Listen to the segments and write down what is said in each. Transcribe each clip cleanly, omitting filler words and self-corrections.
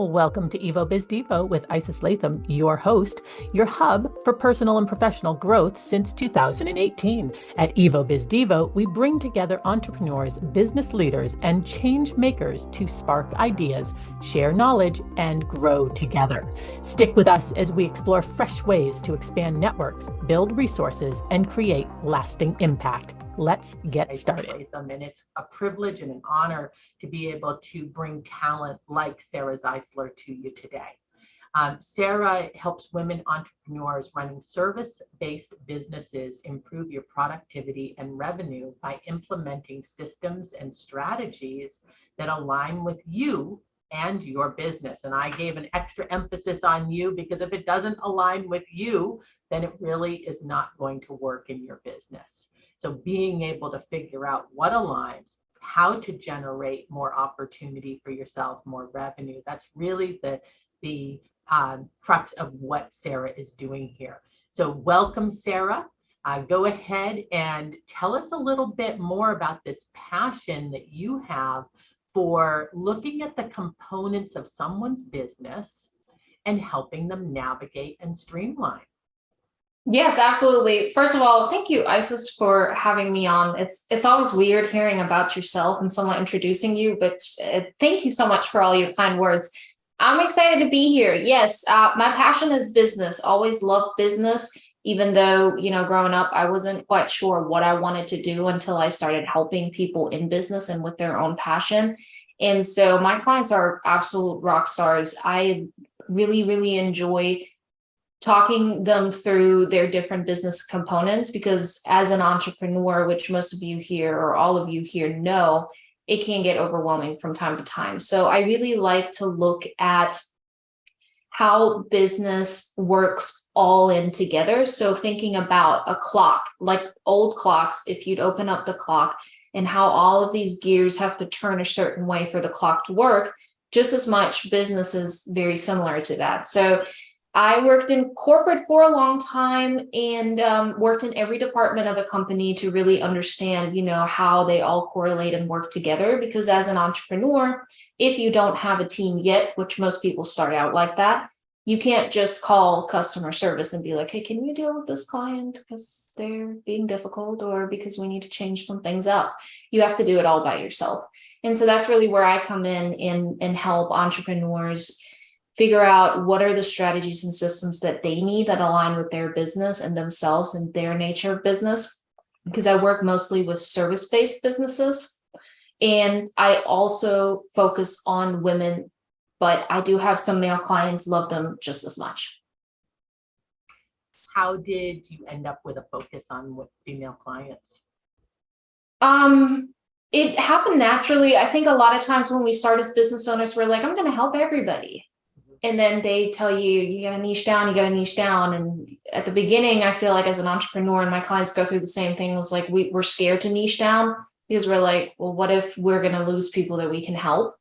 Welcome to Evo Biz Devo with Isis Latham, your host, your hub for personal and professional growth since 2018. At Evo Biz Devo, we bring together entrepreneurs, business leaders, and change makers to spark ideas, share knowledge, and grow together. Stick with us as we explore fresh ways to expand networks, build resources, and create lasting impact. Let's get started. And it's a privilege and an honor to be able to bring talent like Sarah Ziesler to you today. Sarah helps women entrepreneurs running service-based businesses improve your productivity and revenue by implementing systems and strategies that align with you and your business. And I gave an extra emphasis on you because if it doesn't align with you, then it really is not going to work in your business. So being able to figure out what aligns, how to generate more opportunity for yourself, more revenue, that's really the crux of what Sarah is doing here. So welcome, Sarah. Go ahead and tell us a little bit more about this passion that you have for looking at the components of someone's business and helping them navigate and streamline. Yes, absolutely. First of all, thank you, Isis, for having me on. It's always weird hearing about yourself and someone introducing you, but thank you so much for all your kind words. I'm excited to be here. Yes, my passion is business. Always loved business, even though, growing up, I wasn't quite sure what I wanted to do until I started helping people in business and with their own passion. And so my clients are absolute rock stars. I really, really enjoy talking them through their different business components, because as an entrepreneur, which most of you here or all of you here know, it can get overwhelming from time to time. So I really like to look at how business works all in together. So thinking about a clock, like old clocks, if you'd open up the clock and how all of these gears have to turn a certain way for the clock to work, just as much business is very similar to that. So I worked in corporate for a long time and worked in every department of a company to really understand, how they all correlate and work together. Because as an entrepreneur, if you don't have a team yet, which most people start out like that, you can't just call customer service and be like, hey, can you deal with this client because they're being difficult or because we need to change some things up? You have to do it all by yourself. And so that's really where I come in and help entrepreneurs figure out what are the strategies and systems that they need that align with their business and themselves and their nature of business. Because I work mostly with service-based businesses. And I also focus on women, but I do have some male clients, love them just as much. How did you end up with a focus on female clients? It happened naturally. I think a lot of times when we start as business owners, we're like, I'm going to help everybody. And then they tell you, you got to niche down, you got to niche down. And at the beginning, I feel like as an entrepreneur, and my clients go through the same thing, was like, we're scared to niche down because we're like, well, what if we're going to lose people that we can help?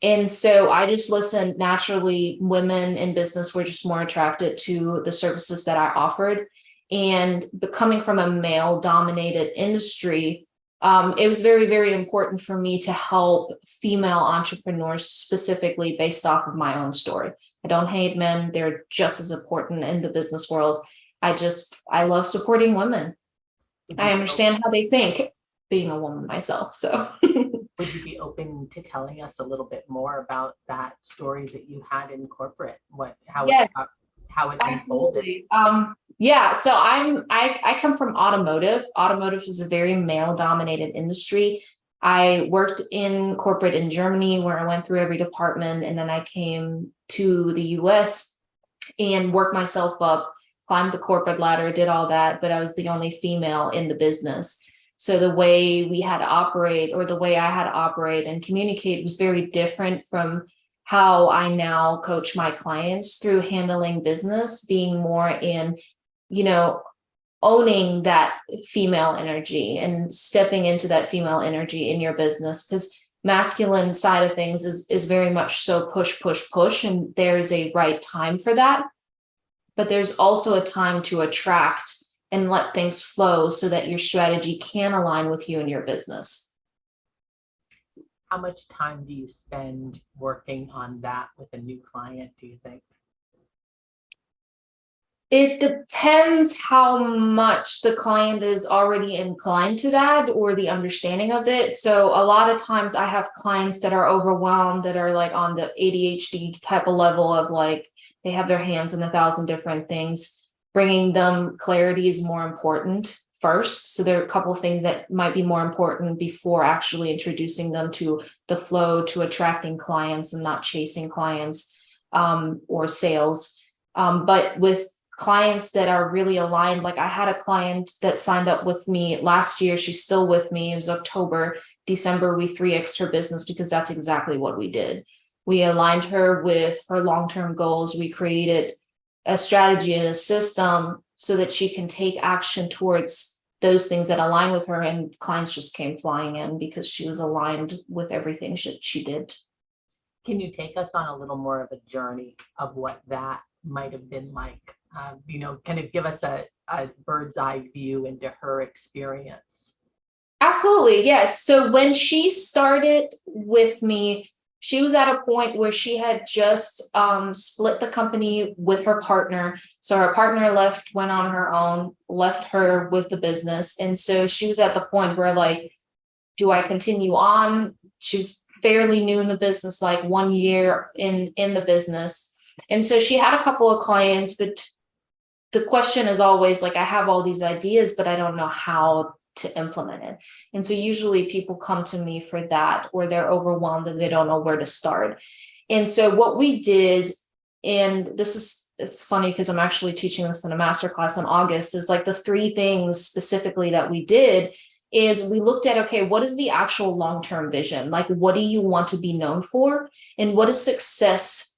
And so I just listened naturally. Women in business were just more attracted to the services that I offered. And coming from a male dominated industry, it was very, very important for me to help female entrepreneurs specifically based off of my own story. I don't hate men. They're just as important in the business world. I love supporting women. I understand how they think, being a woman myself. So would you be open to telling us a little bit more about that story that you had in corporate? How it unfolded? Yeah. So I come from automotive. Automotive is a very male dominated industry. I worked in corporate in Germany where I went through every department. And then I came to the US and worked myself up, climbed the corporate ladder, did all that, but I was the only female in the business. So the way we had to operate, or the way I had to operate and communicate, was very different from how I now coach my clients through handling business, being more in, owning that female energy and stepping into that female energy in your business. Because masculine side of things is very much so push, push, push. And there's a right time for that. But there's also a time to attract and let things flow so that your strategy can align with you and your business. How much time do you spend working on that with a new client, do you think? It depends how much the client is already inclined to that or the understanding of it. So a lot of times I have clients that are overwhelmed, that are like on the ADHD type of level of like they have their hands in 1,000 different things. Bringing them clarity is more important first. So there are a couple of things that might be more important before actually introducing them to the flow, to attracting clients and not chasing clients or sales. But with clients that are really aligned, like I had a client that signed up with me last year. She's still with me. It was October. December, we 3x'd her business because that's exactly what we did. We aligned her with her long-term goals. We created a strategy and a system so that she can take action towards those things that align with her. And clients just came flying in because she was aligned with everything she did. Can you take us on a little more of a journey of what that might have been like? Kind of give us a bird's eye view into her experience. Absolutely, yes. So when she started with me, she was at a point where she had just split the company with her partner. So her partner left, went on her own, left her with the business. And so she was at the point where like, do I continue on? She was fairly new in the business, like 1 year in the business. And so she had a couple of clients, but the question is always like, I have all these ideas, but I don't know how to implement it. And so usually people come to me for that, or they're overwhelmed and they don't know where to start. And so what we did, and it's funny because I'm actually teaching this in a masterclass in August, is like the 3 things specifically that we did is we looked at, okay, what is the actual long-term vision? Like, what do you want to be known for? And what does success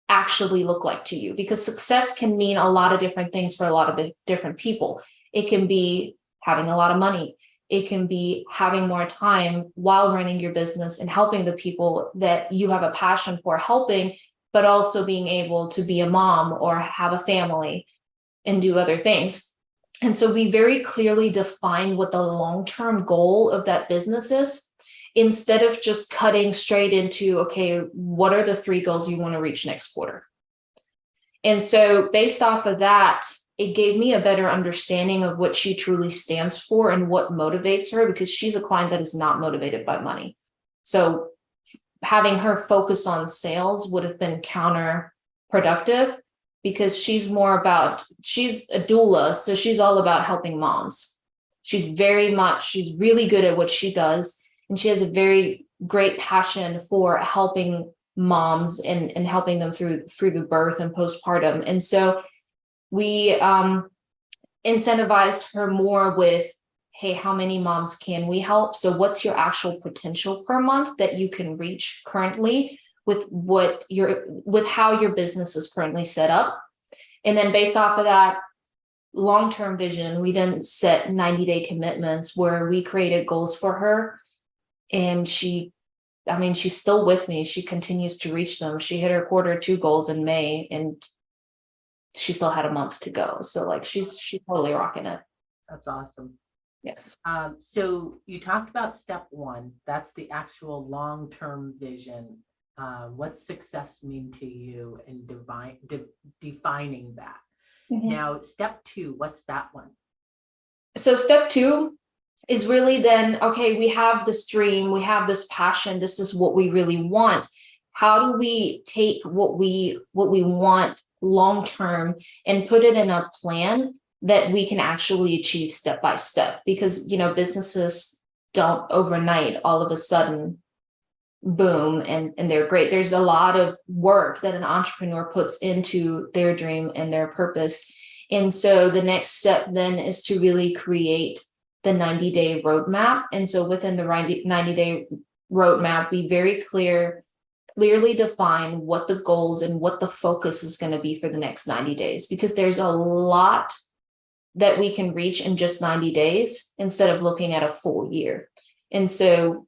actually look like to you? Because success can mean a lot of different things for a lot of different people. It can be having a lot of money. It can be having more time while running your business and helping the people that you have a passion for helping, but also being able to be a mom or have a family and do other things. And so we very clearly define what the long-term goal of that business is, instead of just cutting straight into, okay, what are the 3 goals you want to reach next quarter? And so based off of that, it gave me a better understanding of what she truly stands for and what motivates her, because she's a client that is not motivated by money. So having her focus on sales would have been counterproductive, because she's a doula. So she's all about helping moms. She's really good at what she does. And she has a very great passion for helping moms and helping them through the birth and postpartum. And so we incentivized her more with, hey, how many moms can we help? So what's your actual potential per month that you can reach currently with how your business is currently set up? And then based off of that long-term vision, we then set 90-day commitments where we created goals for her. And she's still with me. She continues to reach them. She hit her Q2 goals in May, and she still had a month to go. So like she's totally rocking it. That's awesome. Yes. So you talked about step 1. That's the actual long-term vision. What's success mean to you in defining that? Mm-hmm. Now, step 2, what's that one? So step 2 is really then, okay, we have this dream, we have this passion, this is what we really want. How do we take what we want long-term and put it in a plan that we can actually achieve step by step? Because, businesses don't overnight all of a sudden boom and they're great. There's a lot of work that an entrepreneur puts into their dream and their purpose. And so the next step then is to really create the 90-day roadmap. And so within the 90-day roadmap, we very clearly define what the goals and what the focus is going to be for the next 90 days, because there's a lot that we can reach in just 90 days instead of looking at a full year. And so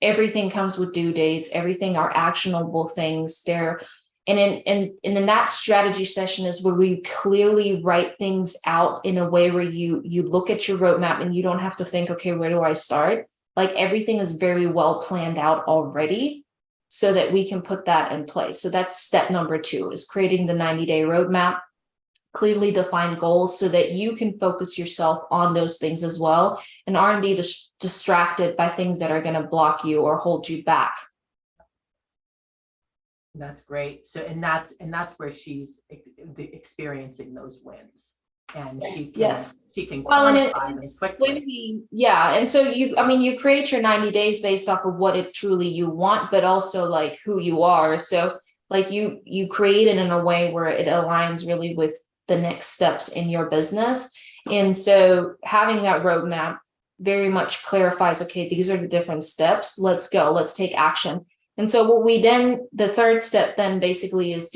everything comes with due dates, everything are actionable things there. And in that strategy session is where we clearly write things out in a way where you look at your roadmap and you don't have to think, okay, where do I start? Like everything is very well planned out already so that we can put that in place. So that's step number 2, is creating the 90-day roadmap, clearly defined goals so that you can focus yourself on those things as well and aren't be distracted by things that are going to block you or hold you back. That's great. So, and that's where she's experiencing those wins, and Yes. she can Well, and quantify them it's quickly. going to be, yeah. And so you create your 90 days based off of what it truly you want, but also like who you are. So like you create it in a way where it aligns really with the next steps in your business. And so having that roadmap very much clarifies, okay, these are the different steps. Let's go, let's take action. And so what we then, the third step then basically is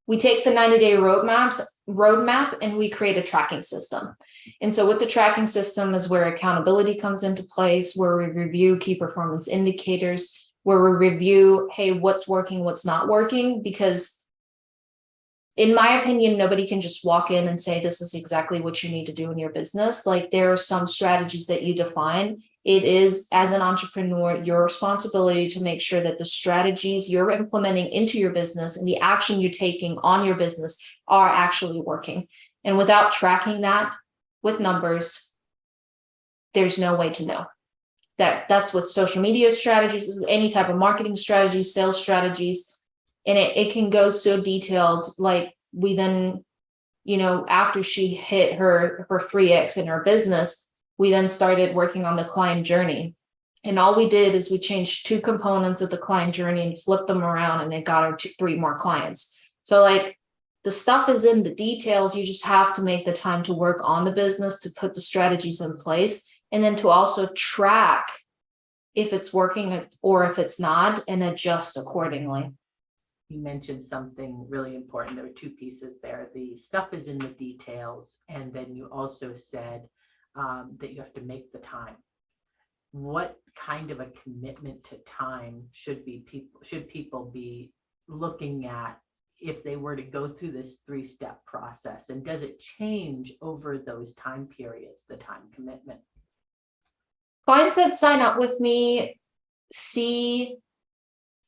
we take the 90-day roadmap and we create a tracking system. And so with the tracking system is where accountability comes into place, where we review key performance indicators, where we review, hey, what's working, what's not working, because in my opinion, nobody can just walk in and say, this is exactly what you need to do in your business. Like there are some strategies that you define. It is, as an entrepreneur, your responsibility to make sure that the strategies you're implementing into your business and the action you're taking on your business are actually working. And without tracking that with numbers, there's no way to know. That's with social media strategies, any type of marketing strategies, sales strategies. And it can go so detailed. Like we then, after she hit her 3x in her business, we then started working on the client journey. And all we did is we changed 2 components of the client journey and flipped them around, and it got her 3 more clients. So like the stuff is in the details. You just have to make the time to work on the business, to put the strategies in place, and then to also track if it's working or if it's not, and adjust accordingly. You mentioned something really important. There were 2 pieces there. The stuff is in the details. And then you also said that you have to make the time. What kind of a commitment to time should people be looking at if they were to go through this 3-step process? And does it change over those time periods, the time commitment? Clients that sign up with me see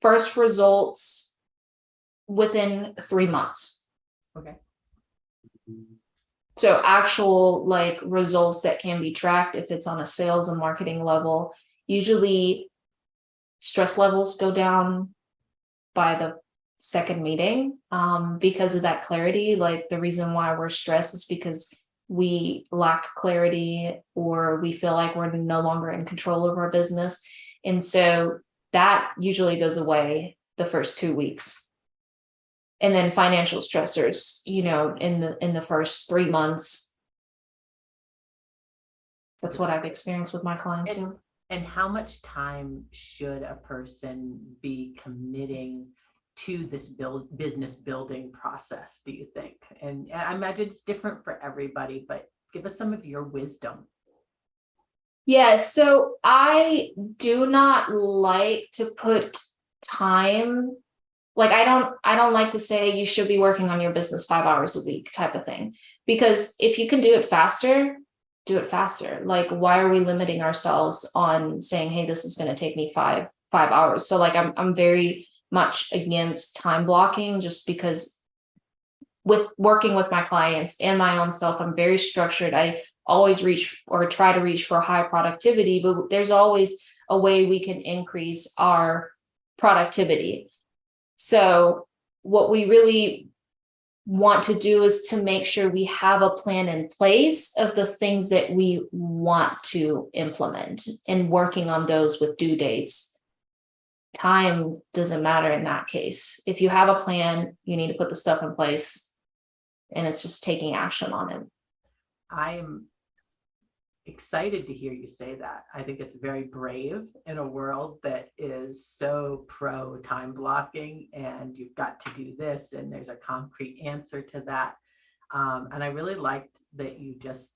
first results within 3 months. Okay. So actual like results that can be tracked if it's on a sales and marketing level. Usually stress levels go down by the second meeting because of that clarity. Like the reason why we're stressed is because we lack clarity or we feel like we're no longer in control of our business. And so that usually goes away the first 2 weeks. And then financial stressors, in the first 3 months. That's what I've experienced with my clients. And how much time should a person be committing to this business building process, do you think? And I imagine it's different for everybody, but give us some of your wisdom. Yeah, so I do not like to put time. Like I don't like to say you should be working on your business 5 hours a week type of thing, because if you can do it faster, do it faster. Like, why are we limiting ourselves on saying, hey, this is going to take me five hours? So like, I'm very much against time blocking, just because with working with my clients and my own self, I'm very structured. I always reach or try to reach for high productivity, but there's always a way we can increase our productivity. So what we really want to do is to make sure we have a plan in place of the things that we want to implement and working on those with due dates. Time doesn't matter in that case. If you have a plan, you need to put the stuff in place, and it's just taking action on it. I am excited to hear you say that. I think it's very brave in a world that is so pro time blocking, and you've got to do this, and there's a concrete answer to that. And I really liked that you just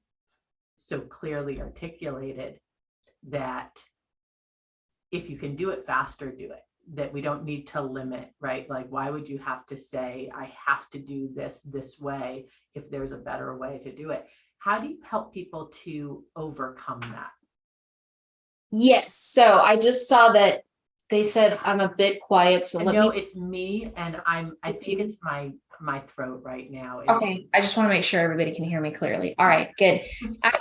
so clearly articulated that if you can do it faster, do it. That we don't need to limit, right? Like, why would you have to say, I have to do this way if there's a better way to do it? How do you help people to overcome that? Yes. So I just saw that they said I'm a bit quiet. So let No, me. it's me, and I It's think you. it's my throat right now. Okay. I just want to make sure everybody can hear me clearly. All right. Good.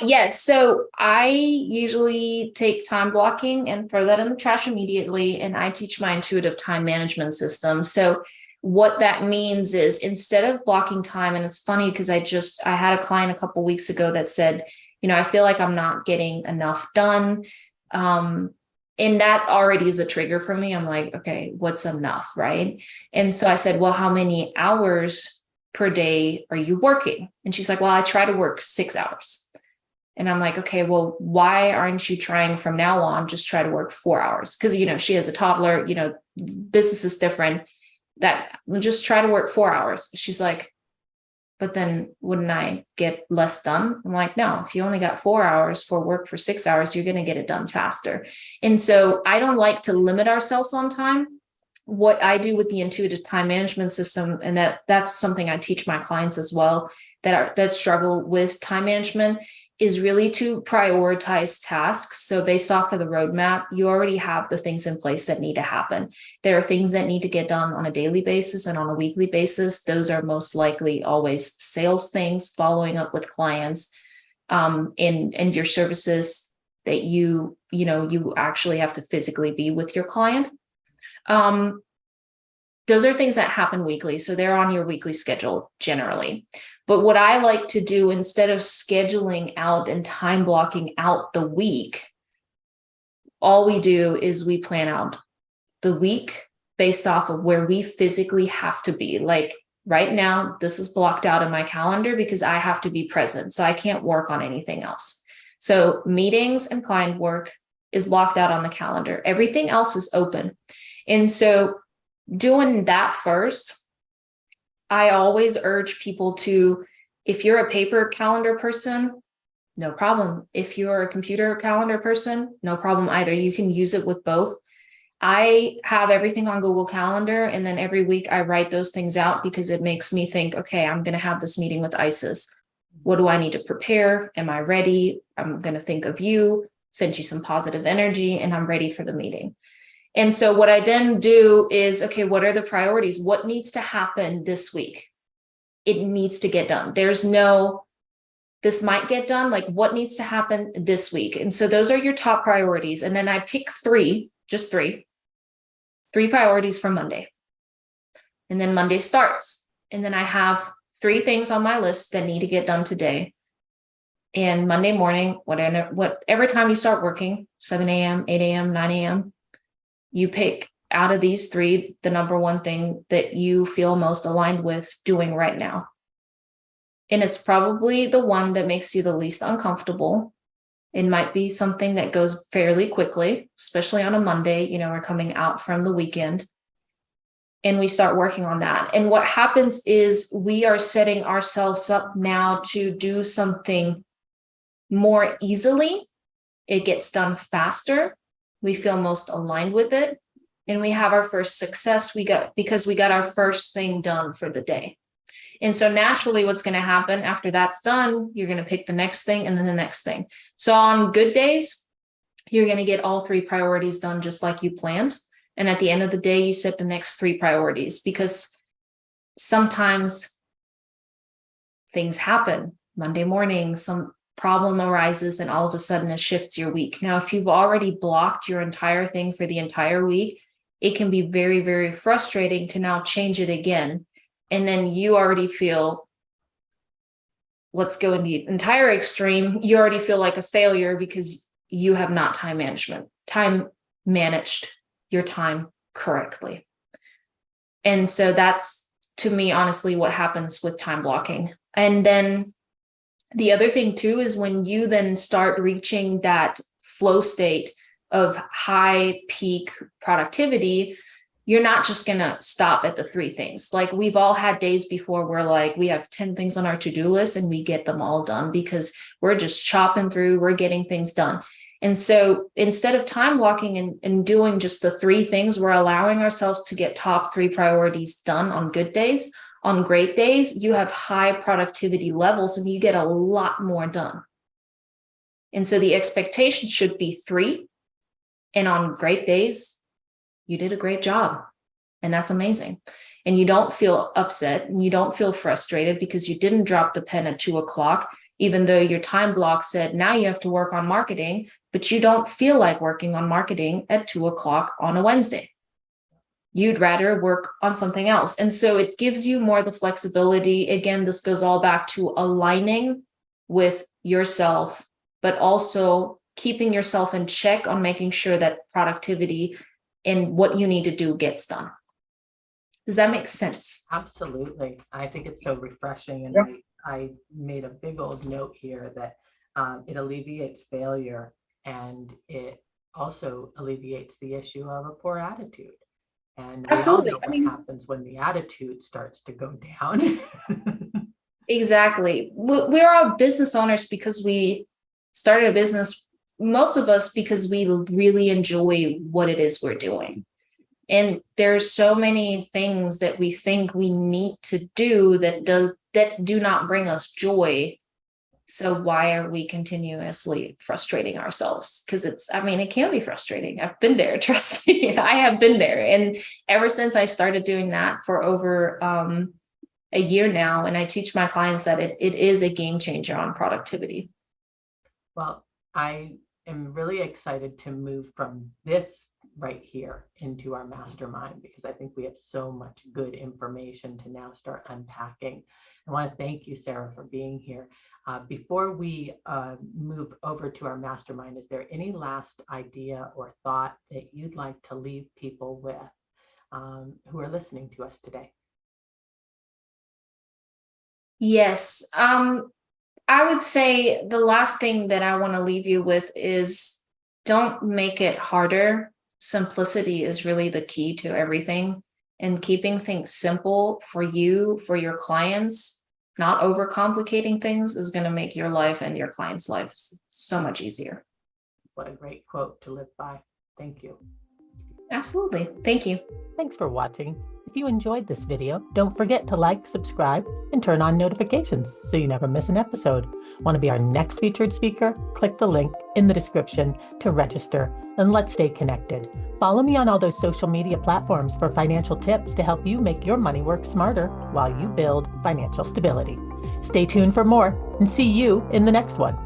Yes. So I usually take time blocking and throw that in the trash immediately. And I teach my intuitive time management system. So what that means is instead of blocking time, and it's funny because I had a client a couple weeks ago that said, I feel like I'm not getting enough done. Um, and that already is a trigger for me. I'm like, okay, what's enough? Right. And so I said, well, how many hours per day are you working? And she's like, well, I try to work 6 hours. And I'm like, okay, well, why aren't you trying from now on, just try to work 4 hours? Because, she has a toddler, business is different, that just try to work 4 hours. She's like, but then wouldn't I get less done? I'm like, no, if you only got 4 hours for work for 6 hours, you're going to get it done faster. And so I don't like to limit ourselves on time. What I do with the intuitive time management system, and that's something I teach my clients as well that struggle with time management, is really to prioritize tasks. So based off of the roadmap, you already have the things in place that need to happen. There are things that need to get done on a daily basis and on a weekly basis. Those are most likely always sales things, following up with clients, and your services that you actually have to physically be with your client. Those are things that happen weekly. So they're on your weekly schedule generally. But what I like to do, instead of scheduling out and time blocking out the week, all we do is we plan out the week based off of where we physically have to be. Like right now, this is blocked out in my calendar because I have to be present. So I can't work on anything else. So meetings and client work is blocked out on the calendar. Everything else is open. And so doing that first, I always urge people to, if you're a paper calendar person, no problem. If you're a computer calendar person, no problem either. You can use it with both. I have everything on Google Calendar, and then every week I write those things out because it makes me think, okay, I'm going to have this meeting with ISIS. What do I need to prepare? Am I ready? I'm going to think of you, send you some positive energy, and I'm ready for the meeting. And so what I then do is, okay, what are the priorities? What needs to happen this week? It needs to get done. There's no, this might get done, like what needs to happen this week? And so those are your top priorities. And then I pick just three priorities for Monday. And then Monday starts. And then I have 3 things on my list that need to get done today. And Monday morning, whatever time you start working, 7 a.m., 8 a.m., 9 a.m., you pick out of these 3, the number one thing that you feel most aligned with doing right now. And it's probably the one that makes you the least uncomfortable. It might be something that goes fairly quickly, especially on a Monday, we're coming out from the weekend, and we start working on that. And what happens is we are setting ourselves up now to do something more easily. It gets done faster. We feel most aligned with it. And we have our first success because we got our first thing done for the day. And so naturally what's going to happen after that's done, you're going to pick the next thing and then the next thing. So on good days, you're going to get all 3 priorities done just like you planned. And at the end of the day, you set the next 3 priorities, because sometimes things happen. Monday morning, some problem arises, and all of a sudden it shifts your week. Now, if you've already blocked your entire thing for the entire week, it can be very, very frustrating to now change it again. And then you already feel, let's go in the entire extreme. You already feel like a failure because you have not time managed your time correctly. And so that's, to me, honestly, what happens with time blocking. And then the other thing too is when you then start reaching that flow state of high peak productivity, you're not just going to stop at the 3 things. Like we've all had days before where like we have 10 things on our to-do list and we get them all done because we're just chopping through, we're getting things done. And so instead of time blocking and doing just the 3 things, we're allowing ourselves to get top 3 priorities done on good days. On great days, you have high productivity levels and you get a lot more done. And so the expectation should be 3. And on great days, you did a great job. And that's amazing. And you don't feel upset and you don't feel frustrated because you didn't drop the pen at 2 o'clock, even though your time block said now you have to work on marketing, but you don't feel like working on marketing at 2 o'clock on a Wednesday. You'd rather work on something else. And so it gives you more the flexibility. Again, this goes all back to aligning with yourself, but also keeping yourself in check on making sure that productivity and what you need to do gets done. Does that make sense? Absolutely. I think it's so refreshing. And I made a big old note here that it alleviates failure, and it also alleviates the issue of a poor attitude. And absolutely. We all know what happens when the attitude starts to go down. Exactly. We're all business owners because we started a business, most of us because we really enjoy what it is we're doing. And there's so many things that we think we need to do that do not bring us joy. So why are we continuously frustrating ourselves? Because it can be frustrating. I've been there, trust me. I have been there. And ever since I started doing that for over a year now, and I teach my clients that it is a game changer on productivity. Well, I am really excited to move from this right here into our mastermind, because I think we have so much good information to now start unpacking. I want to thank you, Sarah, for being here. Before we move over to our mastermind, is there any last idea or thought that you'd like to leave people with who are listening to us today? Yes. I would say the last thing that I want to leave you with is don't make it harder. Simplicity is really the key to everything, and keeping things simple for you, for your clients, not overcomplicating things is going to make your life and your clients' lives so much easier. What a great quote to live by. Thank you. Absolutely. Thank you. Thanks for watching. If you enjoyed this video, don't forget to like, subscribe, and turn on notifications so you never miss an episode. Want to be our next featured speaker? Click the link in the description to register, and let's stay connected. Follow me on all those social media platforms for financial tips to help you make your money work smarter while you build financial stability. Stay tuned for more, and see you in the next one.